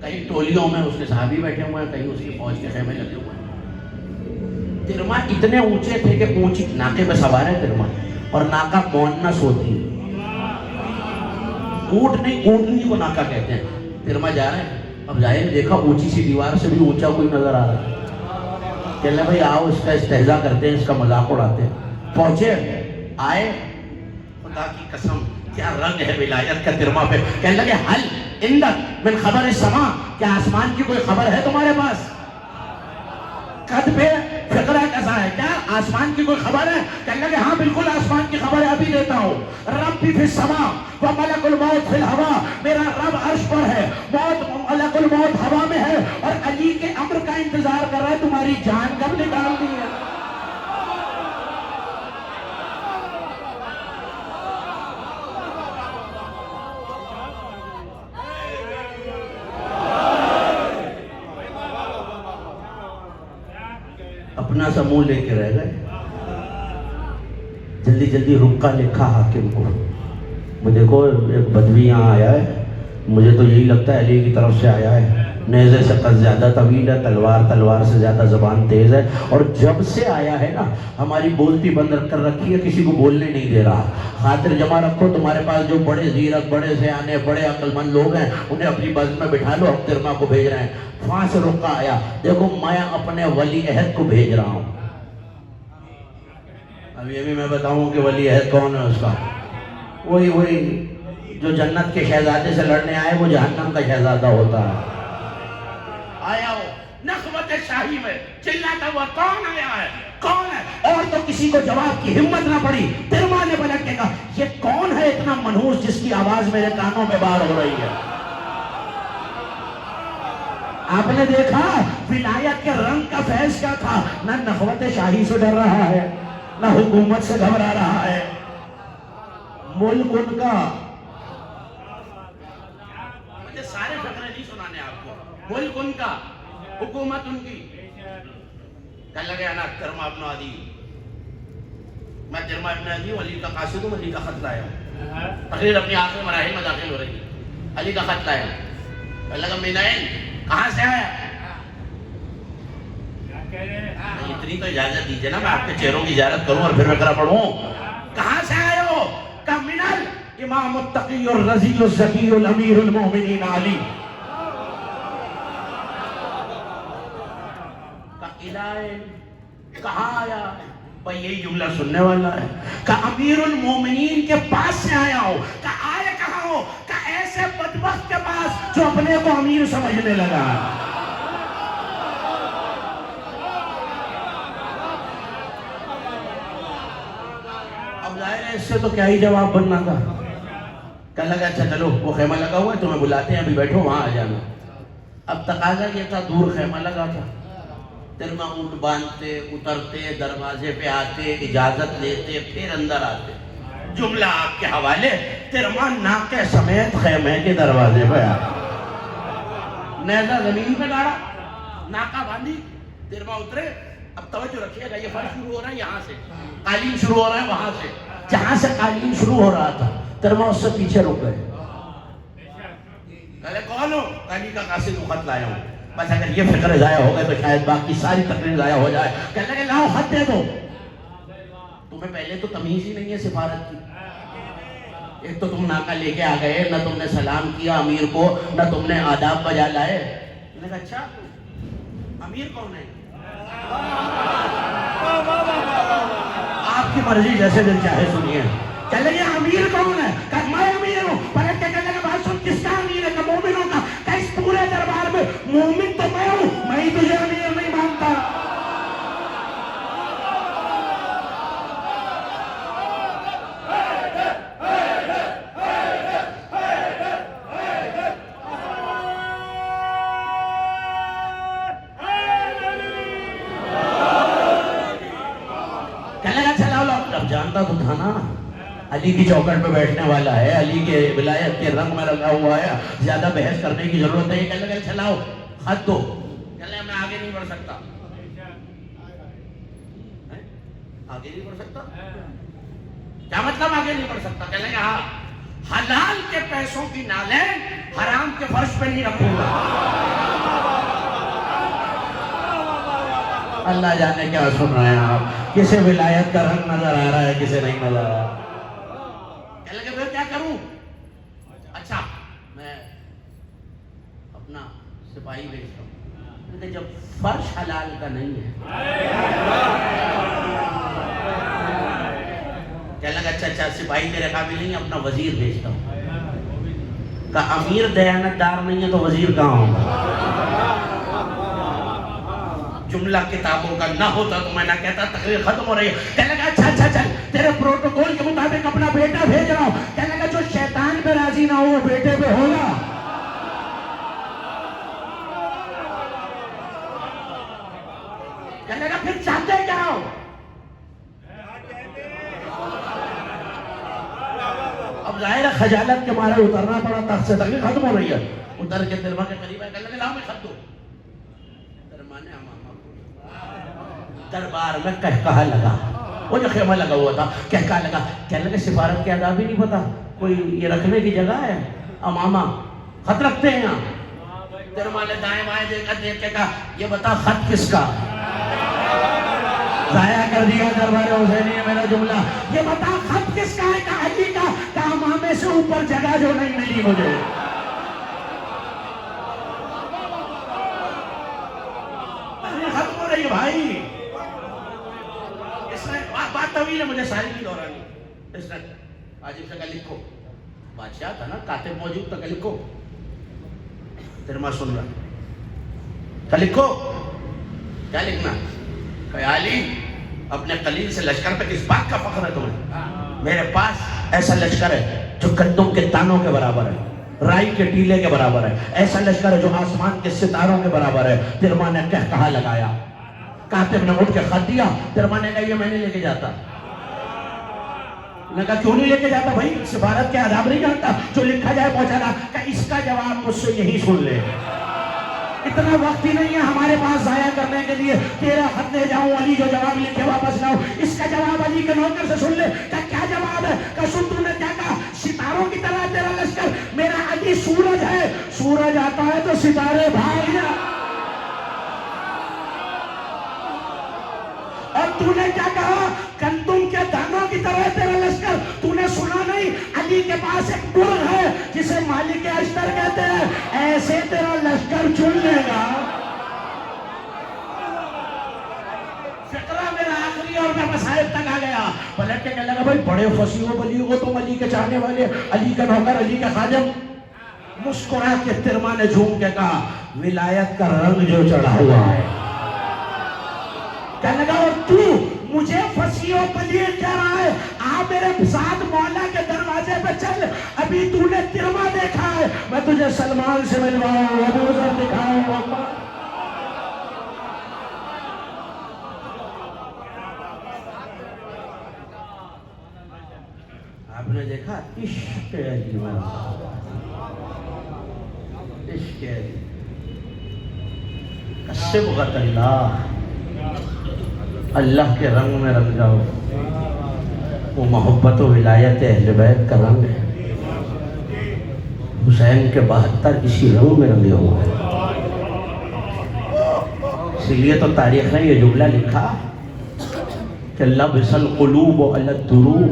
Speaker 1: کہیں ٹولیوں میں اس کے صحابی بیٹھے ہوئے ہیں، کہیں اس کی فوج کے خیمے لگے ہوئے ہیں۔ ترما اتنے اونچے تھے کہ اونچی ناکے پہ سوار ہے ترما، اور ناکا مونس ہوتی ہے، اونٹ نہیں، اونٹنی کو ناکا کہتے ہیں۔ ترما جا رہے ہیں، اب ظاہر دیکھا اونچی سی دیوار سے بھی اونچا کوئی نظر آ رہا ہے، کہنے لگے بھائی آؤ اس کا استہزاء کرتے ہیں، اس کا مذاق اڑاتے ہیں۔ پہنچے، آئے، خدا کی قسم کیا رنگ ہے ولایت کا ترما پہ۔ کہنے لگے حل عندک من خبر السماء، کیا آسمان کی کوئی خبر ہے تمہارے پاس؟ قد پہ فقرہ کیسا ہے، کیا آسمان کی کوئی خبر ہے؟ کہنے لگے ہاں بالکل آسمان کی خبر ہے، ابھی دیتا ہوں۔ ربی فی السماء و ملک الموت فی الہوا، میرا رب عرش پر ہے، ملک الموت ہوا میں ہے، اور علی کے امر کا انتظار کر رہا ہے، تمہاری جان کب نکالنی ہے؟ اپنا سا منہ لے کے رہ گئے۔ جلدی جلدی رکا لکھا حاکم کو، وہ دیکھو ایک بدوی یہاں آیا ہے، مجھے تو یہی لگتا ہے علی کی طرف سے آیا ہے، نیزے سے قد زیادہ طویل ہے، تلوار سے زیادہ زبان تیز ہے، اور جب سے آیا ہے نا ہماری بولتی بند کر رکھی ہے، کسی کو بولنے نہیں دے رہا۔ خاطر جمع رکھو، تمہارے پاس جو بڑے زیرک، بڑے سیانے، بڑے عقل مند لوگ ہیں انہیں اپنی بزم میں بٹھا لو، ہم ترما کو بھیج رہے ہیں۔ وہاں سے رکا آیا، دیکھو میں اپنے ولی عہد کو بھیج رہا ہوں۔ اب یہ بھی میں بتاؤں کہ ولی عہد کون ہے اس کا؟ وہی جو جنت کے شہزادے سے لڑنے آئے وہ جہنم کا شہزادہ ہوتا ہے۔ آیا ہو نخوت شاہی میں چلاتا ہوا، کون آیا ہے، کون ہے؟ اور تو کسی کو جواب کی ہمت نہ پڑی۔ ترما نے پلٹ کے کہا یہ کون ہے اتنا منحوس جس کی آواز میرے کانوں میں باہر ہو رہی ہے؟ آپ نے دیکھا ولایت کے رنگ کا فیض کیا تھا، نہ نخوت شاہی سے ڈر رہا ہے، نہ حکومت سے گھبرا رہا ہے، ملک ان کا، مجھے سارے فقرے نہیں سنانے آپ کو، ملک ان کا، حکومت ان کی۔ کہنے لگے انا ترما ابن عدی، میں ترما ابن عدی ہوں، علی کا قاصد ہوں، علی کا خط لایا ہوں، تقریر اپنی آخری مراحل میں داخل ہو رہی ہے، علی کا خط لایا ہوں۔ کہنے لگا منین، کہاں سے آیا؟ اتنی تو اجازت دیجئے نا، میں آپ کے چہروں کی زیارت کروں اور پھر فقرہ پڑھوں۔ کہاں سے آئے ہو؟ کہا منل امام التقی الرضی الزکی الامیر المومنین علی کا الہ کہاں آیا؟ بھئی یہی جملہ سننے والا ہے کہ امیر المومنین کے پاس سے آیا ہو، کہ آئے کہاں ہو؟ کہ ایسے بدبخت کے پاس جو اپنے کو امیر سمجھنے لگا۔ اب ظاہر ہے اس سے تو کیا ہی جواب بننا تھا۔ کہنے لگا اچھا چلو وہ خیمہ لگا ہوا ہے تمہیں بلاتے ہیں، ابھی بیٹھو وہاں آ جانا۔ اب تقاضا یہ تھا، دور خیمہ لگا تھا، ترما اونٹ باندھتے، اترتے، دروازے پہ آتے، اجازت لیتے، پھر اندر آتے۔ جملہ آپ کے حوالے، ترما ناکے سمیت خیمے کے دروازے پہ آیا، نیزہ زمین پہ ڈالا، ناکہ باندھی، ترما اترے۔ اب توجہ رکھیے گا، یہ فرق شروع ہو رہا ہے یہاں سے، قالین شروع ہو رہا ہے وہاں سے۔ جہاں سے قالین شروع ہو رہا تھا ترما اس سے پیچھے رک گئے۔ کہلے کون ہو؟ علی کا قاصد خط لایا ہوں، بس اگر یہ فکر ضائع ہو گئے تو شاید باقی ساری تقریر ضائع ہو جائے۔ کہنے لگے لاؤ خط دے دو۔ تمہیں پہلے تو تمیز ہی نہیں ہے سفارت کی، ایک تو تم ناکہ لے کے آ گئے، نہ تم نے سلام کیا امیر کو، نہ تم نے آداب بجا لائے۔ کہنے لگا اچھا امیر کون ہے؟ آپ کی مرضی، جیسے دل چاہے سنیے۔ کہنے لگے امیر کون ہے؟ کہ میں امیر ہوں۔ پلٹ کے کہنے لگا بات سن، کس کا امیر ہے؟ کہ مومنوں کا۔ کہ اس پورے دربار میں مومن تو میں ہوں، میں ہی تجھے امیر نہیں مانتا۔ جانتا تو تھا نا علی کی چوکٹ پہ بیٹھنے والا ہے، علی کے ولایت کے رنگ میں رکھا ہوا ہے، زیادہ بحث کرنے کی ضرورت ہے۔ کہنے لگا چلاؤ خط دو۔ کہنے لگا میں آگے نہیں بڑھ سکتا۔ آگے نہیں بڑھ سکتا کیا مطلب آگے نہیں بڑھ سکتا؟ کہنے لگا ہاں، حلال کے پیسوں کی نالیں حرام کے فرش پہ نہیں رکھوں گا۔ اللہ جانے کیا سن رہے ہیں آپ، کسے ولایت کا رنگ نظر آ رہا ہے، کسے نہیں نظر آ رہا۔ کہنے لگے میں کیا کروں؟ اچھا میں اپنا سپاہی بھیجتا ہوں۔ جب فرش حلال کا نہیں ہے، کہنے لگا اچھا سپاہی تیرے قابل نہیں ہے، اپنا وزیر بھیجتا ہوں۔ کہا امیر دیانت دار نہیں ہے تو وزیر کہاں ہوگا؟ جملہ کتابوں کا نہ ہوتا تو میں نہ کہتا تقریر ختم ہو رہی ہے۔ کہنے لگا اچھا چل تیرے پروٹوکول کے مطابق اپنا بیٹا بھیج رہا ہوں۔ کہنے لگا جو شیطان پہ راضی نہ ہو وہ بیٹے پہ ہوگا۔ کہنے لگا پھر چاہتے کیا ہو؟ اب ظاہر ہے خجالت کے مارے اترنا پڑا، تخت سے تقریر ختم ہو رہی ہے۔ اتر کے ترما کے قریب ہے، کہنے لگا لاؤ میں خط دو۔ دربار میں کہکہا لگا، وہ جو خیمہ لگا ہوا تھا کہکہا لگا۔ کہنے لگے سفارت کے آداب ہی نہیں پتا، کوئی یہ رکھنے کی جگہ ہے؟ امامہ خط رکھتے ہیں یہاں۔ ترما نے دائیں بائیں دیکھا، دیکھ کے کہا یہ بتا خط کس کا؟ ضائع کر دیا دربار حسینی میرا جملہ۔ یہ بتا خط کس کا ہے؟ کہا علی کا۔ کہا امامے سے اوپر جگہ جو نہیں ملی مجھے۔ ختم ہو رہی ہے بھائی، بات طویل ہے، مجھے ساری کی دورانی۔ اس نے عاجب سے کہا لکھو، بادشاہ تھا نا، کاتب موجود تھا، کہ لکھو۔ ترما سن رہا، کہ لکھو۔ کیا لکھنا؟ کہ علی اپنے قلیل سے لشکر پہ کس بات کا فخر ہے تمہیں؟ میرے پاس ایسا لشکر ہے جو گندم کے دانوں کے برابر ہے، رائی کے ٹیلے کے برابر ہے، ایسا لشکر ہے جو آسمان کے ستاروں کے برابر ہے۔ ترما نے کہا لگایا، کاتب نے اٹھ کے خط دیا۔ ترما نے کہا یہ میں نہیں لے کے جاتا۔ نے کہا کیوں نہیں لے کے جاتا؟ بھائی سفارت کے آداب نہیں جانتا، جو لکھا جائے پہنچانا۔ کہ اس کا جواب مجھ سے یہی سن لے، اتنا وقت ہی نہیں ہے ہمارے پاس ضائع کرنے کے لیے۔ تیرا خط لے جاؤں، علی جو جواب لکھے واپس لاؤ، اس کا جواب علی کے نوکر سے سن لے۔ کہ کیا جواب ہے؟ کہ سن تو نے کیا کہا، ستاروں کی طرح تیرا لشکر، میرا علی سورج ہے، سورج آتا ہے تو ستارے بھاگ جا۔ اور تو نے کیا کہا، گندم کے دانوں کی طرح تیرا لشکر، تو نے سنا نہیں
Speaker 3: علی کے پاس ایک مرغ ہے جسے مالک اشتر کہتے ہیں، ایسے تیرا لشکر چن لے گا۔ فقرہ میرا آخری اور میں مسائل تک آ گیا، پلٹ کے کہنے لگا بھائی بڑے فصیح و بلیغ ہو تم، علی کے چاہنے والے، علی کا نوکر، علی کا خادم۔ مسکرا کے ترما نے جھوم کے کہا ولایت کا رنگ جو چڑھا ہوا ہے۔ کہنے لگا اور تو مجھے فصیح و بلیغ کہہ رہا ہے، آ میرے ساتھ مولا کے دروازے پہ چل، ابھی تو نے ترما دیکھا ہے، میں تجھے سلمان سے ملواؤں، ابو ذر دکھاؤں۔ آپ نے دیکھا عشق علی، عشق علی، صبغت اللہ، اللہ کے رنگ میں رنگ جاؤ، وہ محبت و ولایت اہل بیت کا رنگ ہے۔ حسین کے 72 اسی رنگ میں رنگے ہوئے ہیں، اسی لیے تو تاریخ نے یہ جملہ لکھا کہ لبس القلوب علی الدروب،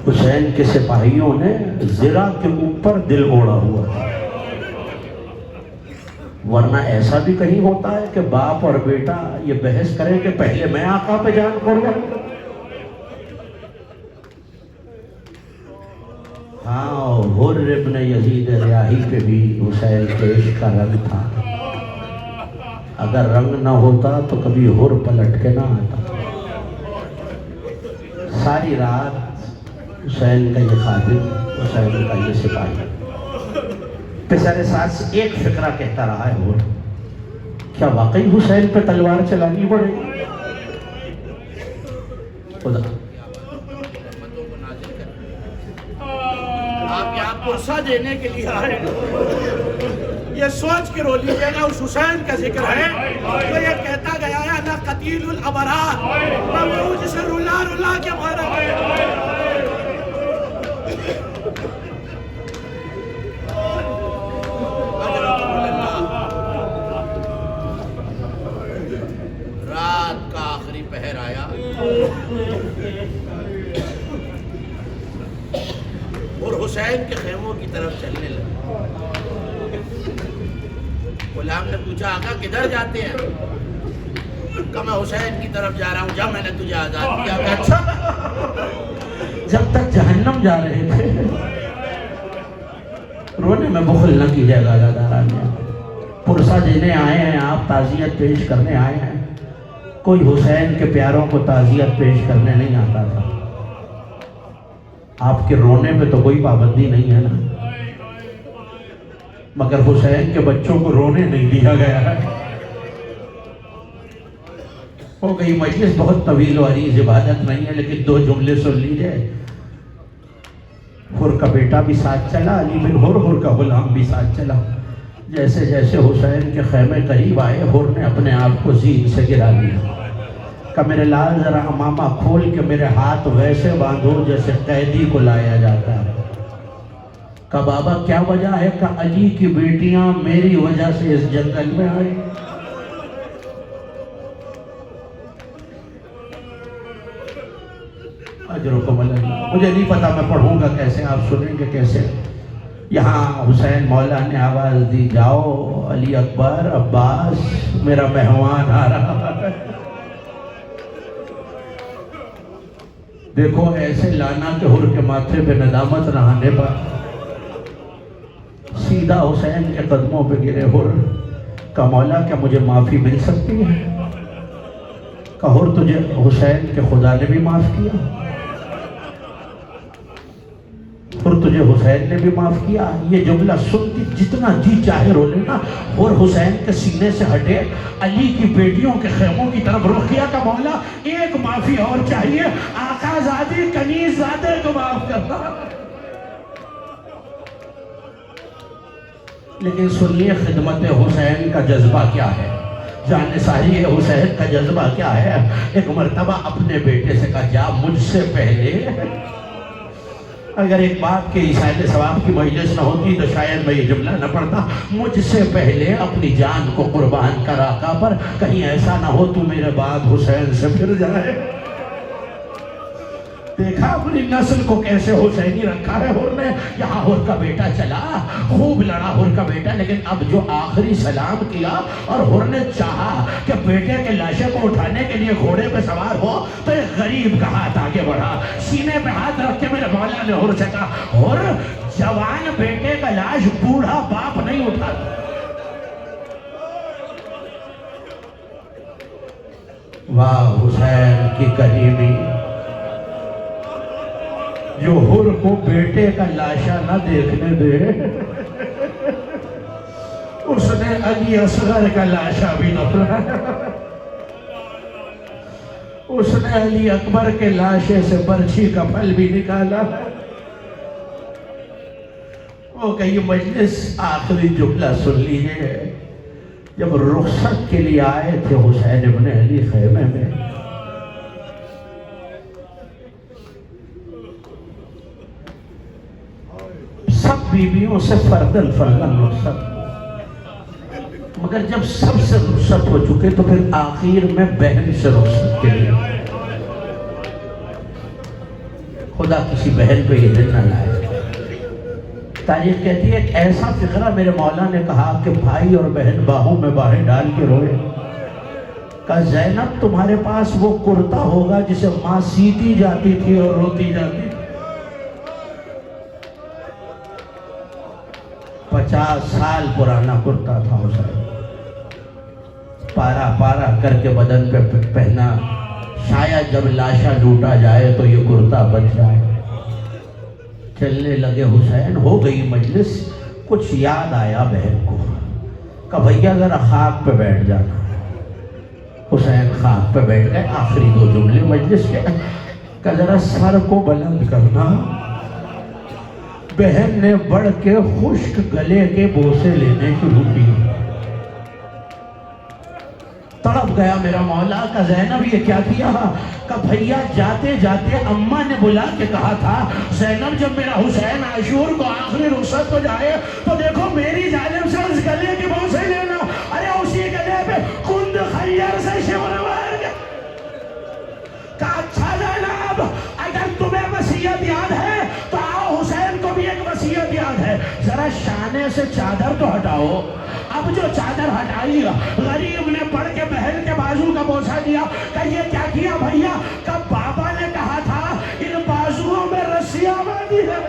Speaker 3: حسین کے سپاہیوں نے زرہ کے اوپر دل اوڑا ہوا ہے۔ ورنہ ایسا بھی کہیں ہوتا ہے کہ باپ اور بیٹا یہ بحث کریں کہ پہلے میں آقا پہ جان قربان۔ ہاں، حر ابن یزید ریاحی پہ بھی حسین کے عشق کا رنگ تھا، اگر رنگ نہ ہوتا تو کبھی حر پلٹ کے نہ آتا۔ ساری رات حسین کا یہ خادم، حسین کا یہ سپاہی پسر ساتھ سے ایک فقرہ کہتا رہا ہے، وہ کیا واقعی حسین پہ تلوار چلانی پڑے گی؟ خدا
Speaker 4: آپ یہاں پرسہ دینے کے لیے آئے، یہ سوچ کے رو لیجیے گا اس حسین کا ذکر ہے تو یہ کہتا گیا ہے نہ قتیل الابرار، نہ وہ جسے رلا رلا کے مارا گیا۔
Speaker 2: رات کا آخری پہر آیا
Speaker 4: اور حسین کے خیموں کی طرف چلنے لگا۔ غلام نے پوچھا آقا کدھر جاتے ہیں؟ کہا میں حسین کی طرف جا رہا ہوں، جا میں نے تجھے آزاد کیا۔ کہا اچھا،
Speaker 3: جب تک جہنم جا رہے تھے رونے میں بخل نہ کیجیے گا داداران، پرسہ دینے آئے ہیں آپ، تعزیت پیش کرنے آئے ہیں، کوئی حسین کے پیاروں کو تعزیت پیش کرنے نہیں آتا تھا۔ آپ کے رونے پہ تو کوئی پابندی نہیں ہے نا، مگر حسین کے بچوں کو رونے نہیں دیا گیا ہے۔ ہو گئی مجلس بہت طویل و عریض، عبادت نہیں ہے، لیکن 2 جملے سن لیجئے۔ حر کا بیٹا بھی ساتھ چلا، علی بن حر، حر کا غلام بھی ساتھ چلا۔ جیسے جیسے حسین کے خیمے قریب آئے، حر نے اپنے آپ کو زین سے گرا دیا، کہ میرے لال ذرا امامہ کھول کے میرے ہاتھ ویسے باندھو جیسے قیدی کو لایا جاتا ہے۔ کہ بابا کیا وجہ ہے؟ کہ علی کی بیٹیاں میری وجہ سے اس جنگل میں آئی۔ اجرکم اللہ، مجھے نہیں پتا میں پڑھوں گا کیسے، آپ سنیں گے کیسے۔ یہاں حسین مولا نے آواز دی، جاؤ علی اکبر، عباس، میرا مہمان آ رہا ہے۔ دیکھو ایسے لانا کہ حر کے ماتھے پہ ندامت نہ آنے پر سیدھا حسین کے قدموں پہ گرے۔ حر کا مولا کیا مجھے معافی مل سکتی ہے؟ کہ حر تجھے حسین کے خدا نے بھی معاف کیا، حر تجھے حسین نے بھی معاف کیا۔ یہ جملہ سن کے جتنا جی چاہے رو لینا۔ حر حسین کے سینے سے ہٹے، علی کی بیٹیوں کے خیموں کی طرف رخ کیا کہ مولا ایک معافی اور چاہیے، آقا زادی کنیز زادے کو معاف کرنا۔ لیکن سنیے خدمت حسین کا جذبہ کیا ہے، جانثاری حسین کا جذبہ کیا ہے۔ ایک مرتبہ اپنے بیٹے سے کہا، جا مجھ سے پہلے، اگر ایک باپ کے عیسائے ثواب کی مجلس نہ ہوتی تو شاید میں یہ جملہ نہ پڑھتا، مجھ سے پہلے اپنی جان کو قربان کر آقا پر، کہیں ایسا نہ ہو تو میرے بعد حسین سے پھر جائے۔ دیکھا اپنی نسل کو کیسے حسینی رکھا ہے حر نے. یہاں حر کا بیٹا چلا، خوب لڑا حر کا بیٹا، لیکن اب جو آخری سلام کیا اور حر نے چاہا کہ بیٹے کے لاشے کو اٹھانے کے لیے گھوڑے پہ سوار ہو تو ایک غریب کا ہاتھ آگے بڑھا، سینے پہ ہاتھ رکھ کے میرے مولا نے حر سے کہا، حر جوان بیٹے کا لاش بوڑھا باپ نہیں اٹھاتا. واہ حسین کی کریمی، جو حر کو بیٹے کا لاشا نہ دیکھنے دے، اس نے علی اصغر کا لاشا بھی نہ اٹھایا. اس نے علی اکبر کے لاشے سے برچھی کا پھل بھی نکالا. وہ کئی مجلس آخری جملہ سن لیجئے. جب رخصت کے لیے آئے تھے حسین ابن علی خیمے میں، سب بیویوں سے فردن فردن رخصت، مگر جب سب سے رخصت ہو چکے تو پھر آخر میں بہن سے رخصت کے لیے. خدا کسی بہن پہ یہ دن نہ لائے. تاریخ کہتی ہے ایک ایسا فقرہ میرے مولا نے کہا کہ بھائی اور بہن باہوں میں باہیں ڈال کے روئے. کہا زینب تمہارے پاس وہ کرتا ہوگا جسے ماں سیتی جاتی تھی اور روتی جاتی تھی. 50 سال پرانا کرتا تھا حسین، پارا پارا کر کے بدن پہ پہنا، شاید جب لاشا لوٹا جائے تو یہ کرتا بچ جائے. چلنے لگے حسین، ہو گئی مجلس، کچھ یاد آیا بہن کو. کہا بھیا ذرا خاک پہ بیٹھ جانا. حسین خاک پہ بیٹھ گئے. آخری 2 جملے مجلس کے. کہا ذرا سر کو بلند کرنا. بہن نے بڑھ کے خشک گلے کے بوسے لینے شروع کی. تڑپ گیا میرا مولا. کہ زینب یہ کیا کیا؟ کہ بھیا جاتے جاتے اماں نے بلا کے کہا تھا زینب جب میرا حسین عاشور کو آخری رخصت ہو جائے تو دیکھو میری جانب سے اس گلے کے بوسے لینا. ارے اسی گلے پہ کند خیر سے شمر مار گیا. کہا اچھا زینب اگر تمہیں وصیت یاد ہے تو آؤ حسین کو بھی ایک وصیت یاد ہے. ذرا شانے سے چادر تو ہٹاؤ. اب جو چادر ہٹائی غریب نے پڑھ کے بہن کے بازو کا بوسہ دیا. کہ یہ کیا کیا بھیا؟ کہ بابا نے کہا تھا ان بازوؤں میں رسیاں باندھی ہے.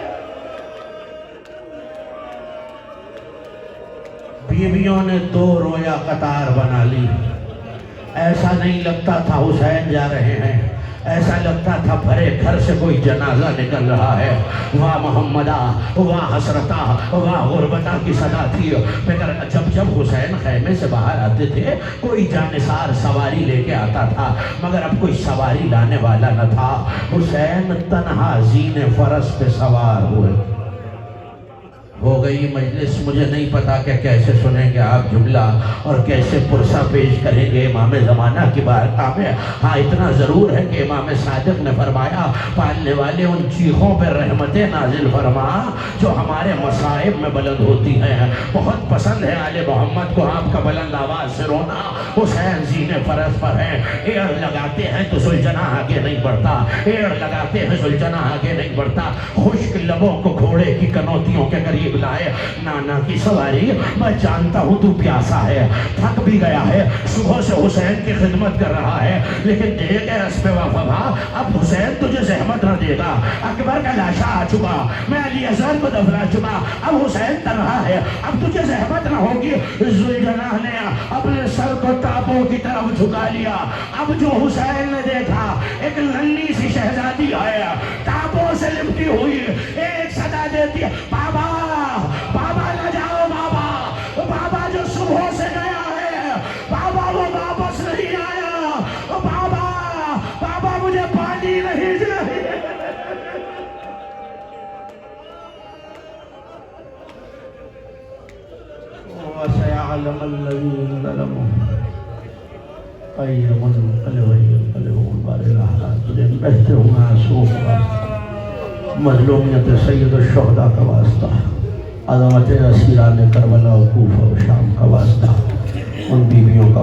Speaker 3: بیویوں نے 2 رویا قطار بنا لی. ایسا نہیں لگتا تھا حسین جا رہے ہیں، ایسا لگتا تھا بھرے گھر سے کوئی جنازہ نکل رہا ہے. واہ محمدہ، واہ حسرتہ، واہ غربتہ کی صدا تھی. مگر جب حسین خیمے سے باہر آتے تھے کوئی جانثار سواری لے کے آتا تھا، مگر اب کوئی سواری لانے والا نہ تھا. حسین تنہا زین فرس پہ سوار ہوئے. ہو گئی مجلس. مجھے نہیں پتا کہ کیسے سنیں گے آپ جملہ اور کیسے پرسہ پیش کریں گے امام زمانہ کی بارگاہ میں. ہاں اتنا ضرور ہے کہ امام صادق نے فرمایا پالنے والے ان چیخوں پہ رحمتیں نازل فرما جو ہمارے مصائب میں بلند ہوتی ہیں. بہت پسند ہے آل محمد کو آپ کا بلند آواز سے رونا. حسین زین فرس پر ہے، ایڑ لگاتے ہیں تو ذوالجناح آگے نہیں بڑھتا، ایڑ لگاتے ہیں ذوالجناح آگے نہیں بڑھتا. خشک لبوں کو گھوڑے کی کنوتیوں کے قریب لائے. نانا کی سواری، میں جانتا ہوں تو پیاسا ہے، تھک بھی گیا ہے، صبح سے حسین کی خدمت کر رہا ہے، لیکن دیکھ اے اسب وفا اب حسین تجھے زحمت نہ دے گا. اکبر کا لاشا آ چکا، میں علی اصغر کو دفنا چکا، اب حسین تنہا ہے، اب تجھے زحمت نہ ہوگی. ذوالجناح نے اپنے سر کو تابوں کی طرف جھکا لیا. اب جو حسین نے دیکھا ایک ننھی سی شہزادی ہے تابوں سے لپٹی ہوئی، ایک صدا دیتی ہے بابا بابا نہ جاؤ بابا. بابا جو صبح سے گیا ہے بابا وہ واپس نہیں آیا. بابا بابا مجھے پانی نہیں چاہیے. وَسَيَعْلَمَ الَّذِينَ ظَلَمُوا أَيَّ مُنقلب بہتے ہوں آنسو کا مظلومیت سید الشہداء کا واسطہ، عظمت اسیران کربلا و کوفہ و شام کا واسطہ، ان بیویوں کا